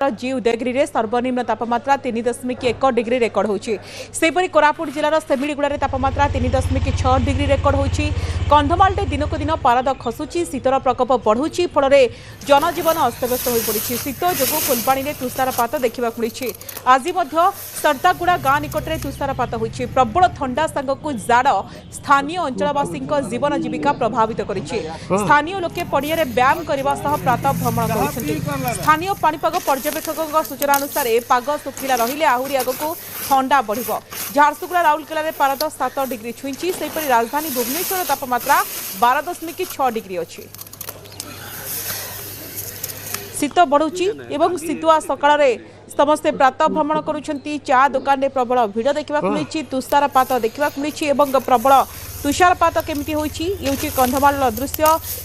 जी उदयगिरी में सर्वनिम्न तापमात्रा 3.1 degree record होची। सेपरी Koraput जिलार सेमिड़ीगुड़ा तापमात्रा 3.6 degree record होची। कंधमाल दिनक दिन पारद खसुची, शीतर प्रकोप बढ़ुची, फल जनजीवन अस्तव्यस्त हो पड़ी। शीत जो फुलपाणी में तुषारपात देखा मिली। आज सरतागुड़ा गाँ निकट में तुषारपात होची। प्रबल ठंडा सांगक जाड़ स्थानीय अंचलवासी जीवन जीविका प्रभावित कर स्थानीय लोके पड़िया व्यायाम करने प्रातः भ्रमण कर स्थानीय पाणीपाग पर्यवेक्षकों सूचना अनुसार पाग सुखिला रहिले आहरी आगक ठंडा बढ़। झारसुगुड़ा राउरकेला में पारद 7 डिग्री छुईंची। सेपरी राजधानी भुवनेश्वर तापमात्रा 12.6 डिग्री अच्छी। शीत बढ़ुची एवं शीतुआ सकाळ समस्ते प्रातः भ्रमण करुछंती। चा दुकान में प्रबल भिड़ देखा मिली। तुषारपात देखा मिली। प्रबल तुषारपात केमिति होइछि ये कंधमाल दृश्य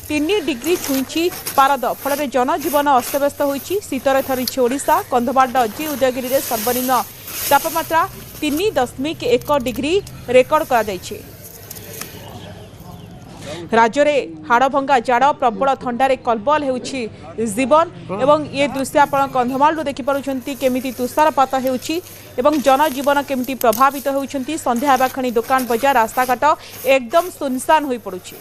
3 डिग्री छुईंची पारद, फल जनजीवन अस्तव्यस्त होइछि। शीतर थरिछि ओडिशा। कंधमाल जी उदयगिरी में सर्वनिम्न तापमात्रा 3.1 डिग्री रेकर्ड करा जायछि। राज्य में हाड़भंगा जाड़ प्रबल ठंडारे कलबल होउछि जीवन एवं ये दृश्य आपण कंधमाल देखिपारुछंती केमिति तुषारपात होउछि एवं जनजीवन केमिति प्रभावित होउछंती। संध्या हेबा खणी दुकान बजार रास्ताघाट एकदम सुनसान होई पड़ुछि।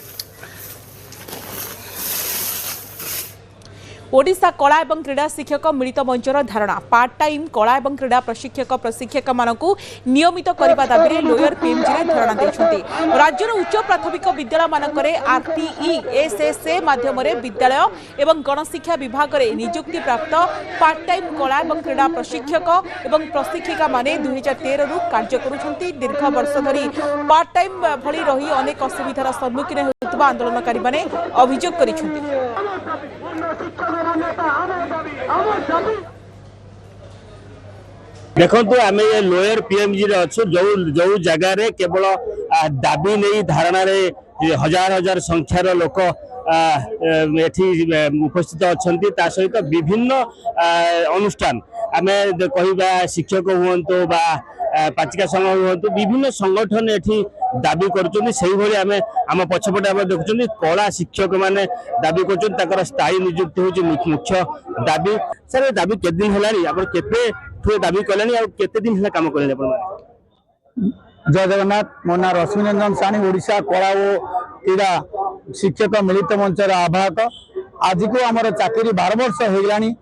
ओडिशा कला एवं क्रीड़ा शिक्षक मिलित मंचर धारणा पार्ट टाइम कला एवं क्रीड़ा प्रशिक्षक मानकु नियमित करबा दाबी लोयर पीएमजी रे धारणा दैछंती। राज्यर उच्च प्राथमिक विद्यालय मानकरे आरटीईएसएसए माध्यम रे विद्यालय एवं गणशिक्षा विभाग रे नियुक्ति प्राप्त पार्ट टाइम कला एवं क्रीड़ा प्रशिक्षक एवं प्रशिक्षिका माने 2013 रु कार्य करुछंती। दीर्घ वर्ष धरी पार्ट टाइम भली रही अनेक असुविधार सम्मुखीन होतबा आंदोलनकारी माने अभियोग करिछंती। देखो आम ये लोयर पीएमजी अच्छु जो जो जगार केवल दाबी नहीं धारणा हजार हजार संख्यार लोक एठी उपस्थित अच्छा सहित विभिन्न अनुष्ठान आम कह शिक्षक हूँ बा पाचिका संघ हूँ विभिन्न संगठन एठी दाबी कर आम पछपटे आम देखुं कला शिक्षक माने दाबी कर स्थायी नियुक्ति हूँ मुख्य दाबी। सर दाबी केते दिन है दाबी कले केते दिन है काम कले? जय जगन्नाथ। मो ना रश्मि रंजन साणी ओडिशा कला और क्रीड़ा शिक्षक मिलित मंचर आवाहक। आज को आम चाकरी 12 वर्ष हो गलानी।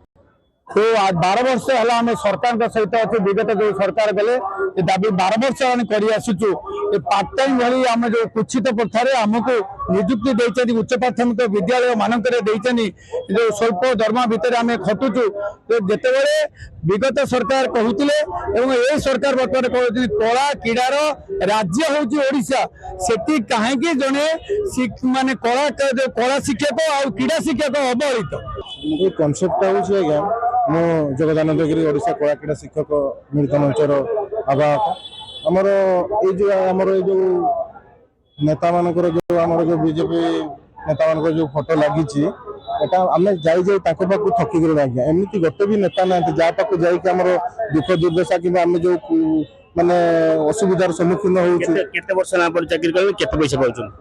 तो आज 12 वर्ष है आम सरकार सहित अच्छे विगत जो सरकार गले दाबी 12 वर्ष कर आसुचु। पार्ट टाइम भली आम जो कुचित प्रथार आमको नियुक्ति देते उच्च प्राथमिक विद्यालय मानक जो स्वल्प दरमा भितर आम खटुचु। तो जिते विगत सरकार कहते ये सरकार बर्तमान कहते कला क्रीडार राज्य हूँ ओडिशा सेठी कहीं जड़े माने कला शिक्षक और क्रीड़ा शिक्षक अवहेलित कनसेप्ट हूँ आज्ञा मो जगदानंद गिरी ओडिशा कला क्रीड़ा शिक्षक मिलित मंचर आवाहक। आमर ये जो नेता मानकर जो आमर जो बीजेपी नेता मानकर जो फोटो लगी आम जाई पाक ठकिक आज्ञा एमती गोटे भी नेता ना जहाँ पाक जामर दुख दुर्दशा कि आम जो माने असुविधार सम्मुखीन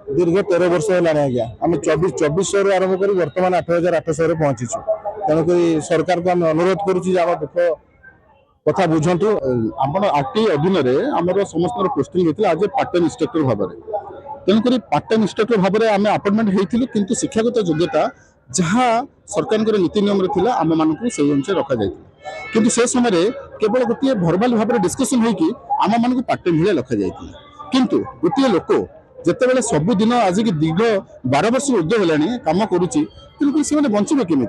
दीर्घ 13 वर्ष है आज्ञा। आम 2400 आरंभ कर बर्तमान 8800 पहुंचीचु। तेणुक सरकार को आम अनुरोध करुँ दुख कथा बुझंतु। आपण आरटी अधीन आमर समस्त पोस्टिंग होता आज पार्ट टाइम इंस्ट्रक्टर भाव में। तेणुक पार्ट टाइम इंस्ट्रक्टर भाव में आम अपॉइंटमेंट होती किंतु शिक्षागत योग्यता जहाँ सरकार नीति नियम आम मानक से अनुसार रखा जाए किंतु से समय केवल गोटे भर्बाल भाव में डिस्कसन होगी आम मान पार्ट टाइम भाई रखा जाए किंतु गोटे लोक जिते सबुदिन आज की दीर्घ 12 वर्ष ऊर्ध है कम करुच्ची तेणुक से बचे केमी?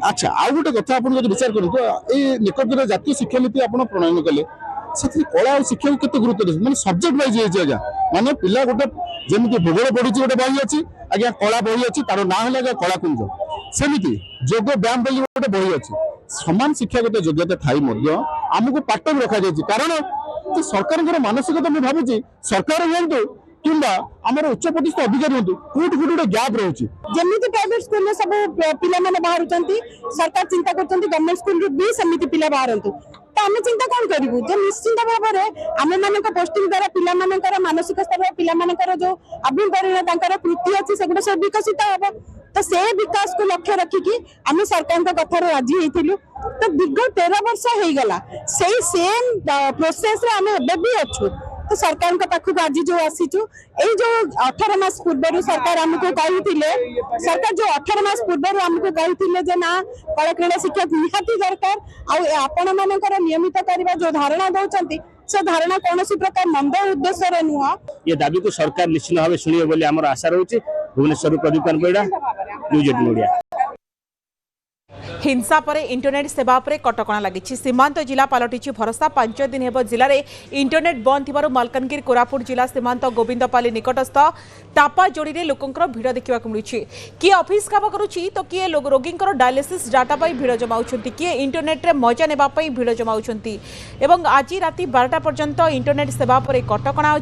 अच्छा आउ गोटे कथा आप विचार करूँ ये निकट जातीय शिक्षा नीति आप प्रणयन कले से कला और शिक्षा को केते गुरुत्व दे माने सब्जेक्ट वाइज आज्ञा माने पिला गोटे जमी भूगोल पढ़ी गोटे बही अच्छी आज्ञा कला बही अच्छी तार ना है आज्ञा कलाकुंज सेमती जोग व्यायाम बोली गोटे बही अच्छी समान शिक्षागत योग्यता थाई आमको पार्ट टाइम रखा जाए कारण सरकार मानसिकता मुझे भावुँ सरकार हूँ कि उच्च प्रतिष्ठित अधिकारी हूँ कौट कौट गोटे गैप रोचे जमी प्राइवेट स्कूल में सब पिला बाहर सरकार चिंता कर गवर्नमेंट स्कूल भी सेमती पिला बाहर तो आम चिंता कौन करूँ जो निश्चिंत भाव में आम मान पोस्टिंग द्वारा पिला मानसिक स्तर पिला जो अभिवरण कृति अच्छी से विकसित हम तो से विकास को लक्ष्य रखिकी आम सरकार कथार राजी होइथिलु। तो विगत 13 वर्ष हो गला से सेम प्रोसेस रे आम एबे भी अच्छु। तो सरकार पाखक आज जो आसीचु ये जो 18 मास पूर्व सरकार आमको कहते सरकार जो 18 मास पूर्व आमको कहते ना कला क्रीड़ा शिक्षा निहाती दरकार आपण मानकर नियमित करने जो धारणा दौरान से धारणा कौन प्रकार मंद उद्देश्य नुह। ये दाबी को सरकार निश्चित भाव शुणे बोली आम आशा रोचे। भुवनेश्वर प्रदीप परिड़ा, न्यूज 18 ओडिया। हिंसा पर इंटरनेट सेवा पर कटकणा लगी। सीमांत जिला पलटि भरोसा 5 दिन हेब जिले में इंटरनेट बंद थी मलकानगिरी कोरापुट जिला सीमांत गोविंदपाली निकटस्थ तापाजोड़ी में लोकंर भिड़ देखा मिली। किए ऑफिस काम करुच्ची तो किए रोगी डायलिसिस डाटा भिड़ जमाऊँ, किए इंटरनेट रे मजा नेबाई भिड़ जमाऊँ। आज राति 12टा पर्यंत इंटरनेट सेवा पर कटकणा।